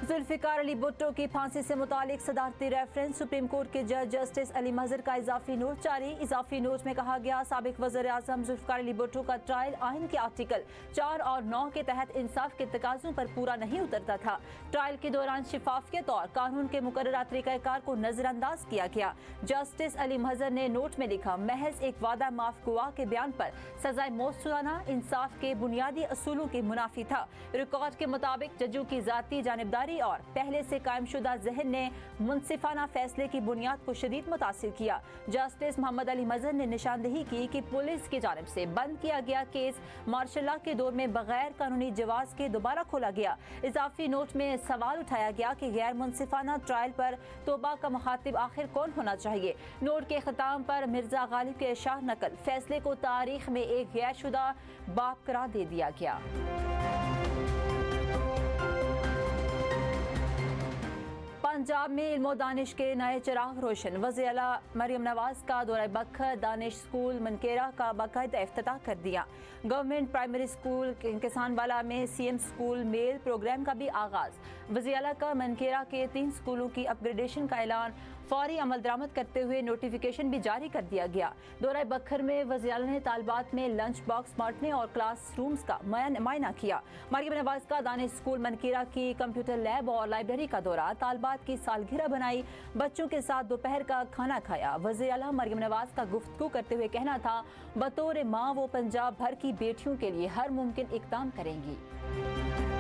जुल्फिकार अली भुट्टो की फांसी से मुतालिक सदारती रेफरेंस। सुप्रीम कोर्ट के जज जस्टिस अली महजर का इजाफी नोट जारी। इजाफी नोट में कहा गया, साबिक वज़ीर आज़म जुल्फिकार अली भुट्टो का ट्रायल आइन के आर्टिकल 4 और 9 के तहत इंसाफ के तकाज़ों पर पूरा नहीं उतरता था। ट्रायल के दौरान शिफाफियत और कानून के मुकर्ररा तरीक़ाकार को नजरअंदाज किया गया। जस्टिस अली महजर ने नोट में लिखा, महज एक वादा माफ गुआ के बयान पर सजाए मौत सुनाना इंसाफ के बुनियादी असूलों के मुनाफी था। रिकॉर्ड के मुताबिक जजों की जाती जानिबदारी और पहले से कायम शुदा ज़हन ने मुनसिफाना फैसले की बुनियाद को शदीद मुतासिर किया। जस्टिस मोहम्मद अली महजर ने निशानदेही की कि पुलिस की जानिब से बंद किया गया केस मार्शल लॉ के दौर में बगैर कानूनी जवाज के दोबारा खोला गया। इजाफी नोट में सवाल उठाया गया कि गैर मुनसिफाना ट्रायल पर तौबा का मुखातिब आखिर कौन होना चाहिए। नोट के ख़िताम पर मिर्जा गालिब के शाह नकल फैसले को तारीख में एक गैर शुदा बाप करार दे दिया गया। पंजाब में इल्म दानिश के नए चिराग रोशन। वज़ीर आला मरियम नवाज का दौरा बखर दानिश स्कूल मनकेरा का बाकायदा इफ्तिताह कर दिया। गवर्नमेंट प्राइमरी स्कूल किसानवाला में सीएम स्कूल मेल प्रोग्राम का भी आगाज। वज़ीर आला का मनकेरा के 3 स्कूलों की अपग्रेडेशन का ऐलान फौरी अमल दरामद करते हुए नोटिफिकेशन भी जारी कर दिया गया। दौरा बखर में वज़ीर आला ने तालबात में लंच बॉक्स बांटने और क्लास रूम्स का मुआयना किया। मरियम नवाज का दानिश स्कूल मनकेरा की कंप्यूटर लैब और लाइब्रेरी का दौरा, तालबात की सालगिरह बनाई, बच्चों के साथ दोपहर का खाना खाया। वज़ीर आला मरियम नवाज का गुफ्तगू करते हुए कहना था, बतौर माँ वो पंजाब भर की बेटियों के लिए हर मुमकिन इक़दाम करेंगी।